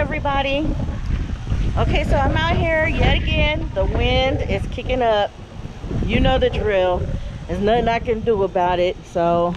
everybody. Okay, so I'm out here yet again. The wind is kicking up. You know the drill. There's nothing I can do about it. So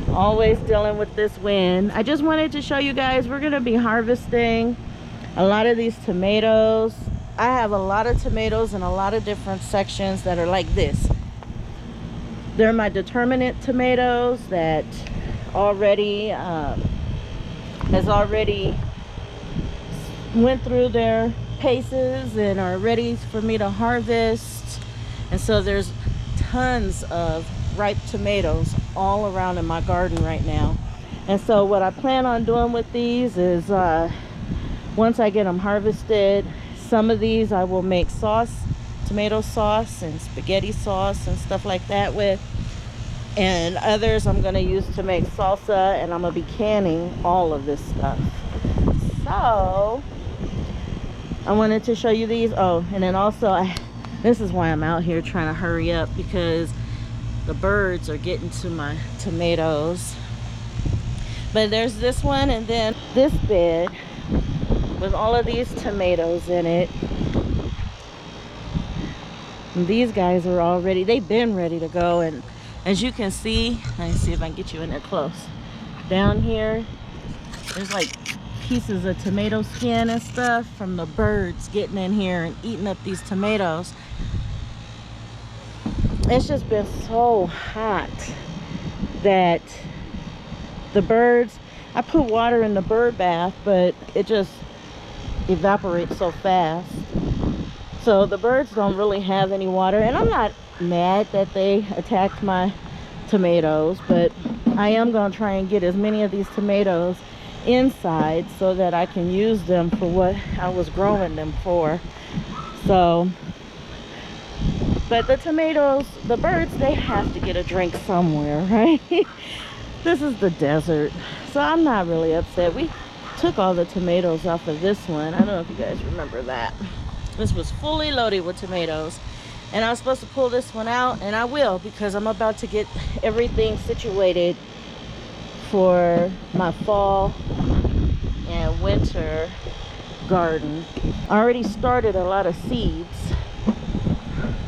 always dealing with this wind. I just wanted to show you guys, we're going to be harvesting a lot of these tomatoes. I have a lot of tomatoes in a lot of different sections that are like this. They're my determinant tomatoes that already went through their paces and are ready for me to harvest. And so there's tons of ripe tomatoes all around in my garden right now. And so what I plan on doing with these is once I get them harvested, some of these I will make sauce, tomato sauce and spaghetti sauce and stuff like that with, and others I'm going to use to make salsa, and I'm going to be canning all of this stuff. So I wanted to show you these. Oh, and then also this is why I'm out here trying to hurry up, because the birds are getting to my tomatoes. But there's this one, and then this bed with all of these tomatoes in it. And these guys are already, they've been ready to go. And as you can see, let me see if I can get you in there close. Down here, there's like pieces of tomato skin and stuff from the birds getting in here and eating up these tomatoes. It's just been so hot that the birds, I put water in the bird bath, but it just evaporates so fast. So the birds don't really have any water, and I'm not mad that they attacked my tomatoes, but I am going to try and get as many of these tomatoes inside so that I can use them for what I was growing them for. So, but the tomatoes, the birds, they have to get a drink somewhere, right? This is the desert, so I'm not really upset. We took all the tomatoes off of this one. I don't know if you guys remember that. This was fully loaded with tomatoes, and I was supposed to pull this one out, and I will, because I'm about to get everything situated for my fall and winter garden. I already started a lot of seeds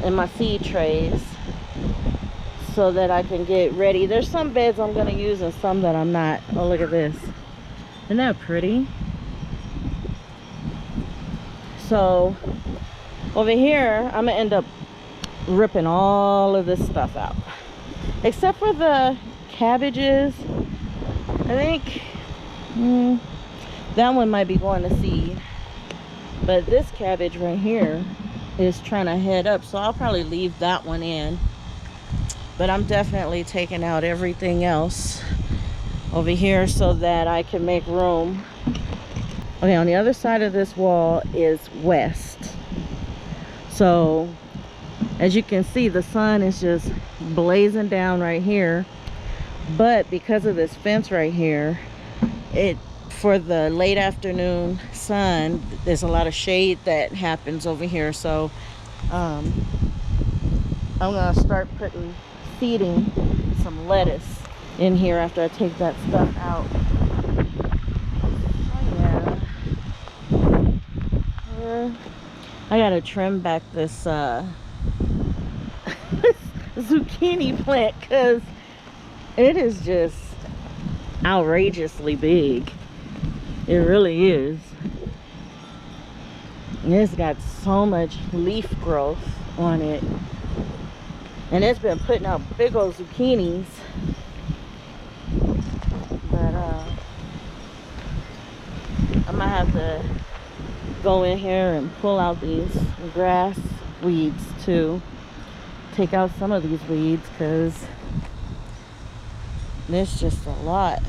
in my seed trays so that I can get ready. There's some beds I'm going to use and some that I'm not. Oh, look at this. Isn't that pretty? So over here, I'm going to end up ripping all of this stuff out. Except for the cabbages. I think that one might be going to seed. But this cabbage right here is trying to head up, so I'll probably leave that one in. But I'm definitely taking out everything else over here so that I can make room. Okay, on the other side of this wall is west. So as you can see, the sun is just blazing down right here. But because of this fence right here, for the late afternoon sun, there's a lot of shade that happens over here. So I'm gonna start seeding some lettuce in here after I take that stuff out. Oh yeah. I gotta trim back this zucchini plant because it is just outrageously big. It really is. And it's got so much leaf growth on it. And it's been putting out big old zucchinis. But I might have to go in here and pull out these grass weeds too. Take out some of these weeds because there's just a lot.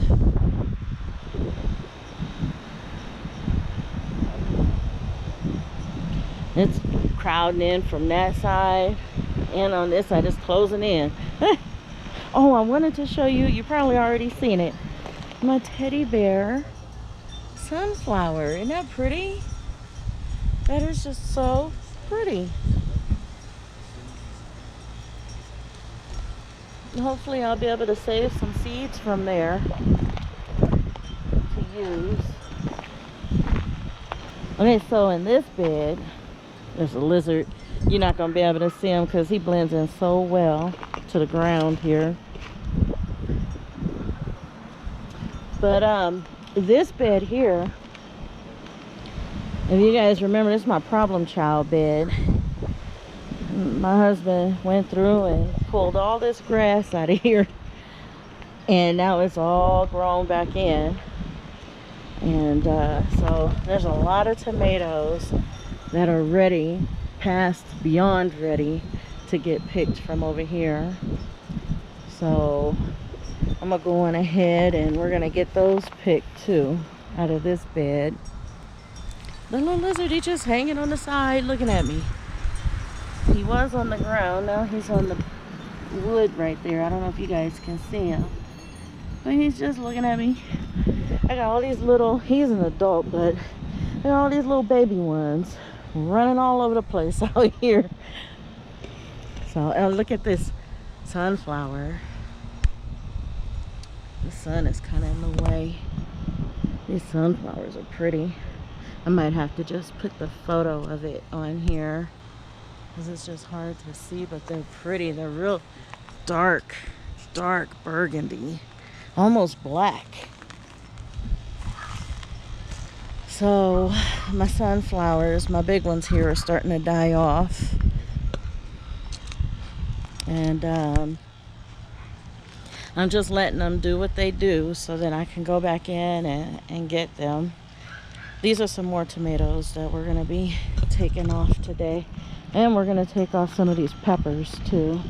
It's crowding in from that side, and on this side it's closing in. Oh, I wanted to show you, you probably already seen it, my teddy bear sunflower. Isn't that pretty? That is just so pretty. Hopefully I'll be able to save some seeds from there to use. Okay, so in this bed, there's a lizard. You're not gonna be able to see him because he blends in so well to the ground here. But this bed here, if you guys remember, this is my problem child bed. My husband went through and pulled all this grass out of here, and now it's all grown back in. And so there's a lot of tomatoes that are ready, past beyond ready to get picked from over here. So I'm gonna go on ahead and we're gonna get those picked too out of this bed. The little lizard, he's just hanging on the side looking at me. He was on the ground, now he's on the wood right there. I don't know if you guys can see him, but he's just looking at me. I got all these little, he's an adult, but I got all these little baby ones running all over the place out here. So look at this sunflower. The sun is kind of in the way. These sunflowers are pretty. I might have to just put the photo of it on here because it's just hard to see, but they're pretty. They're real dark burgundy, almost black. So my sunflowers, my big ones here, are starting to die off. And I'm just letting them do what they do so that I can go back in and get them. These are some more tomatoes that we're going to be taking off today. And we're going to take off some of these peppers too,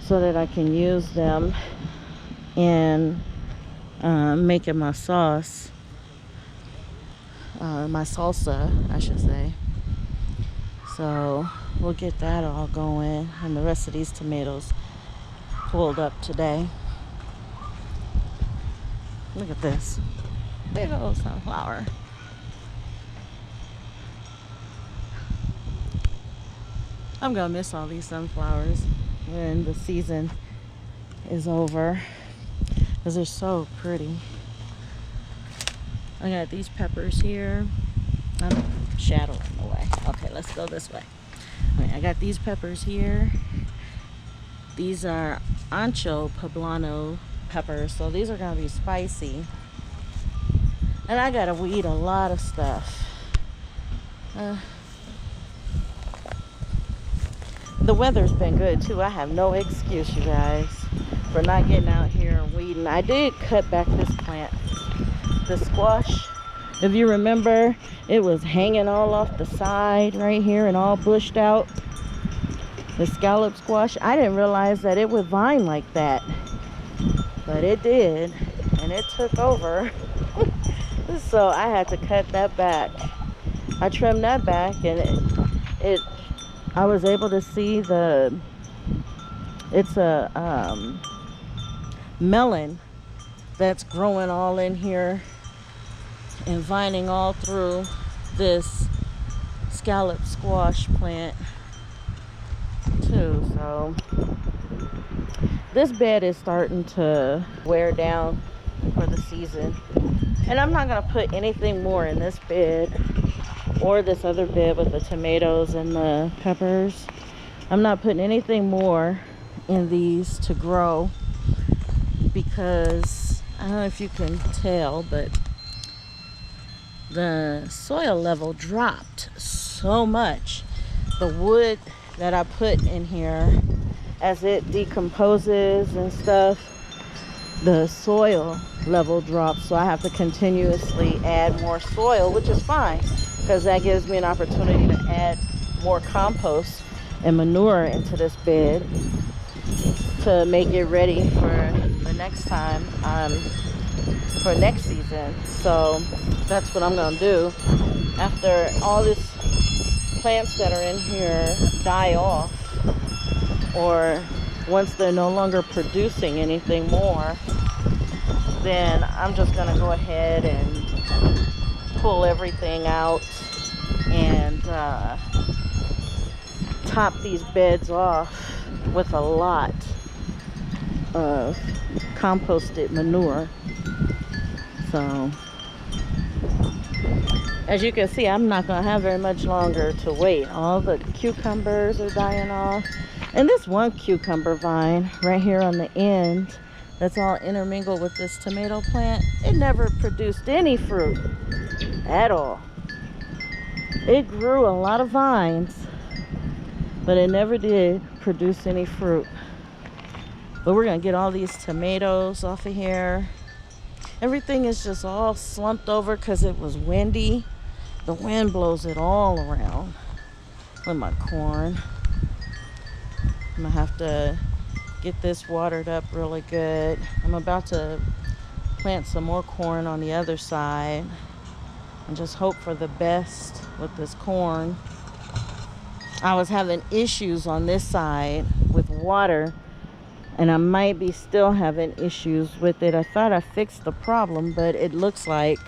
so that I can use them in making my sauce. My salsa, I should say. So we'll get that all going, and the rest of these tomatoes pulled up today. Look at this big old sunflower. I'm gonna miss all these sunflowers when the season is over because they're so pretty. I got these peppers here. I'm shadowing the way. Okay, let's go this way. All right, I got these peppers here. These are ancho poblano peppers, so these are gonna be spicy. And I gotta weed a lot of stuff. The weather's been good too. I have no excuse, you guys, for not getting out here and weeding. I did cut back this plant, the squash. If you remember, it was hanging all off the side right here and all bushed out. The scallop squash, I didn't realize that it would vine like that, but it did, and it took over. So I had to cut that back. I trimmed that back, and I was able to see it's a melon that's growing all in here and vining all through this scallop squash plant too. So this bed is starting to wear down for the season, and I'm not going to put anything more in this bed or this other bed with the tomatoes and the peppers. I'm not putting anything more in these to grow because I don't know if you can tell, but the soil level dropped so much. The wood that I put in here, as it decomposes and stuff, the soil level drops, so I have to continuously add more soil, which is fine because that gives me an opportunity to add more compost and manure into this bed to make it ready for the next time, for next season. So that's what I'm gonna do after all these plants that are in here die off, or once they're no longer producing anything more. Then I'm just gonna go ahead and pull everything out and top these beds off with a lot of composted manure. So As you can see, I'm not gonna have very much longer to wait. All the cucumbers are dying off. And this one cucumber vine right here on the end, that's all intermingled with this tomato plant, it never produced any fruit at all. It grew a lot of vines, but it never did produce any fruit. But we're gonna get all these tomatoes off of here. Everything is just all slumped over because it was windy. The wind blows it all around. With my corn, I'm gonna have to get this watered up really good. I'm about to plant some more corn on the other side and just hope for the best with this corn. I was having issues on this side with water, and I might be still having issues with it. I thought I fixed the problem, but it looks like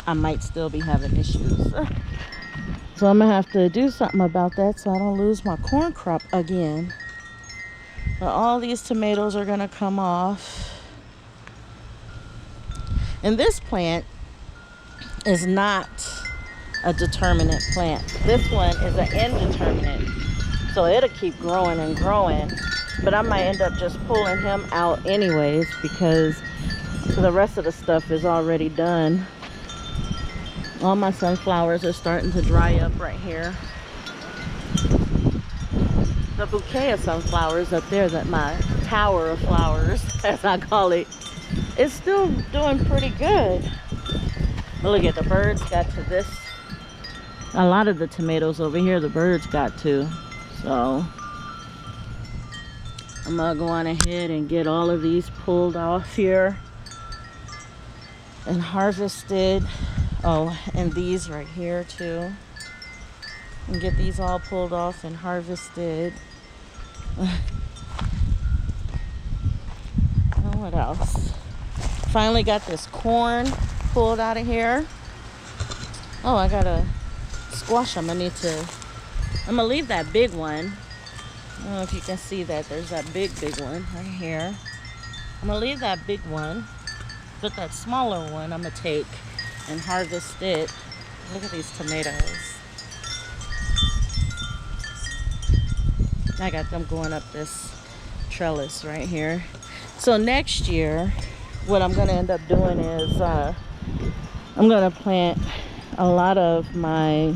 I might still be having issues. So I'm gonna have to do something about that so I don't lose my corn crop again. But all these tomatoes are gonna come off. And this plant is not a determinate plant. This one is an indeterminate. So it'll keep growing and growing. But I might end up just pulling him out anyways because the rest of the stuff is already done. All my sunflowers are starting to dry up right here. The bouquet of sunflowers up there, that my tower of flowers, as I call it, is still doing pretty good. But look at the birds got to this. A lot of the tomatoes over here, the birds got to. So I'm gonna go on ahead and get all of these pulled off here and harvested. Oh, and these right here too. And get these all pulled off and harvested. What else? Finally got this corn pulled out of here. Oh, I gotta squash them. I'm gonna leave that big one. I don't know if you can see that. There's that big one right here. I'm gonna leave that big one, but that smaller one I'm gonna take and harvest it. Look at these tomatoes. I got them going up this trellis right here. So next year, what I'm gonna end up doing is I'm gonna plant a lot of my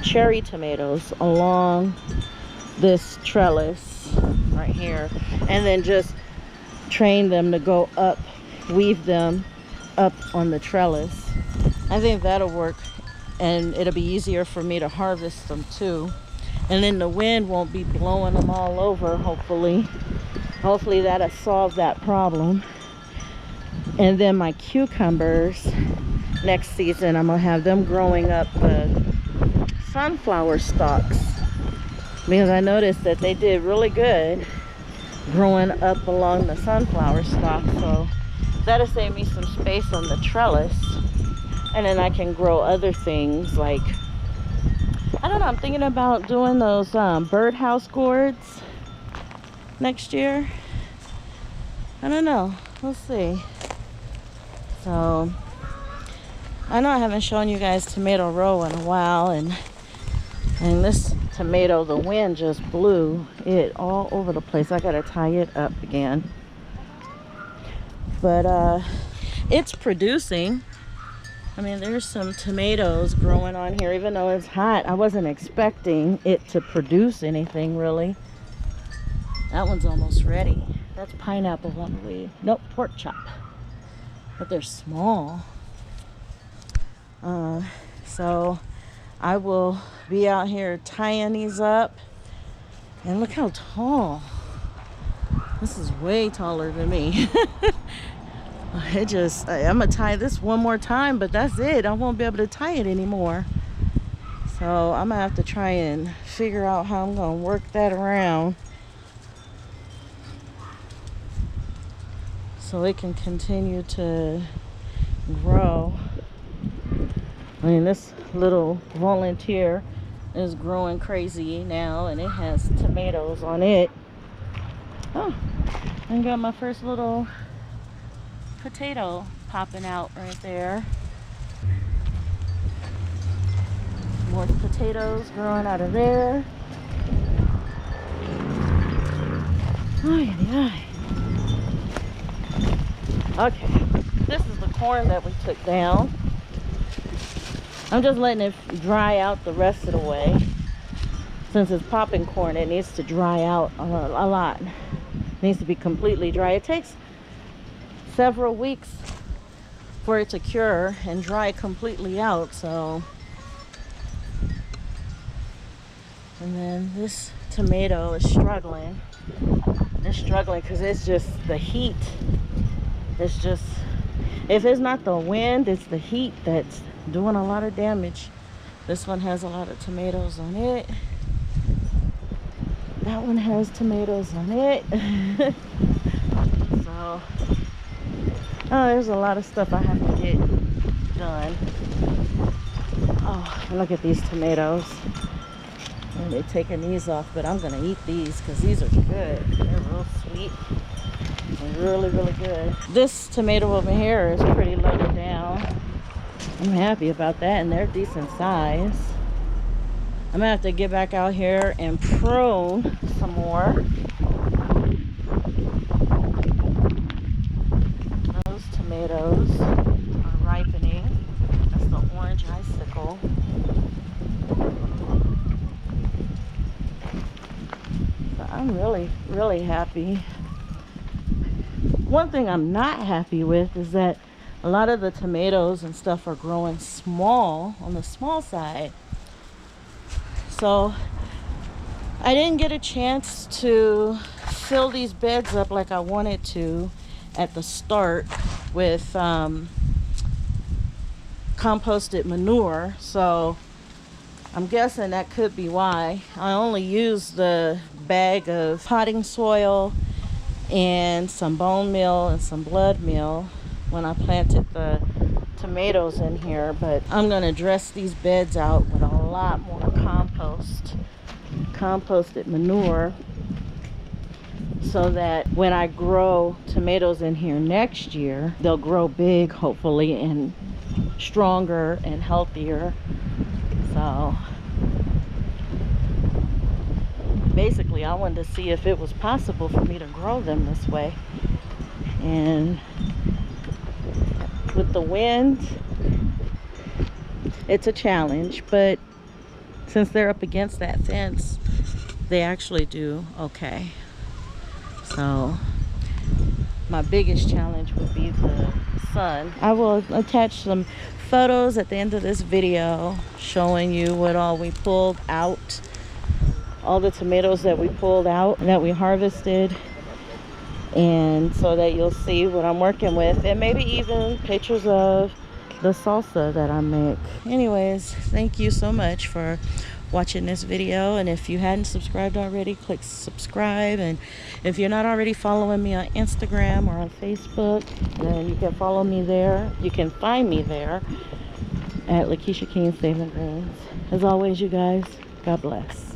cherry tomatoes along this trellis right here, and then just train them to go up, weave them up on the trellis. I think that'll work, and it'll be easier for me to harvest them too, and then the wind won't be blowing them all over. Hopefully that'll solve that problem. And then my cucumbers next season, I'm gonna have them growing up sunflower stalks, because I noticed that they did really good growing up along the sunflower stalk. So that'll save me some space on the trellis, and then I can grow other things like, I don't know, I'm thinking about doing those birdhouse gourds next year. I don't know, we'll see. So I know I haven't shown you guys tomato row in a while, and this tomato, the wind just blew it all over the place. I gotta tie it up again. But it's producing. I mean, there's some tomatoes growing on here, even though it's hot. I wasn't expecting it to produce anything really. That one's almost ready. That's pineapple, I believe. Nope, pork chop. But they're small. So I will be out here tying these up. And look how tall. This is way taller than me. I'm gonna tie this one more time, but that's it. I won't be able to tie it anymore. So I'm gonna have to try and figure out how I'm gonna work that around so it can continue to grow. I mean, this little volunteer is growing crazy now, and it has tomatoes on it. Oh, I got my first little potato popping out right there. More potatoes growing out of there. Ay, ay. Okay, this is the corn that we took down. I'm just letting it dry out the rest of the way. Since it's popping corn, it needs to dry out a lot. It needs to be completely dry. It takes several weeks for it to cure and dry completely out. So, and then this tomato is struggling. It's struggling because it's just the heat. It's just, if it's not the wind, it's the heat that's doing a lot of damage. This one has a lot of tomatoes on it. That one has tomatoes on it. So, oh, there's a lot of stuff I have to get done. Oh, look at these tomatoes. And they're taking these off, but I'm gonna eat these because these are good. They're real sweet and really, really good. This tomato over here is pretty loaded down. I'm happy about that, and they're decent size. I'm gonna have to get back out here and prune some more. Those tomatoes are ripening. That's the orange icicle. So I'm really, really happy. One thing I'm not happy with is that a lot of the tomatoes and stuff are growing small, on the small side. So I didn't get a chance to fill these beds up like I wanted to at the start with composted manure. So I'm guessing that could be why. I only used the bag of potting soil and some bone meal and some blood meal when I planted the tomatoes in here, but I'm gonna dress these beds out with a lot more composted manure, so that when I grow tomatoes in here next year, they'll grow big, hopefully, and stronger and healthier. So basically I wanted to see if it was possible for me to grow them this way. And with the wind, it's a challenge, but since they're up against that fence, they actually do okay. So my biggest challenge would be the sun. I will attach some photos at the end of this video showing you what all we pulled out, all the tomatoes that we pulled out, that we harvested, and so that you'll see what I'm working with, and maybe even pictures of the salsa that I make. Anyways, thank you so much for watching this video, and if you hadn't subscribed already, click subscribe. And if you're not already following me on Instagram or on Facebook, then you can follow me there. You can find me there at Lakisha Keene Saving Greens. As always, you guys, God bless.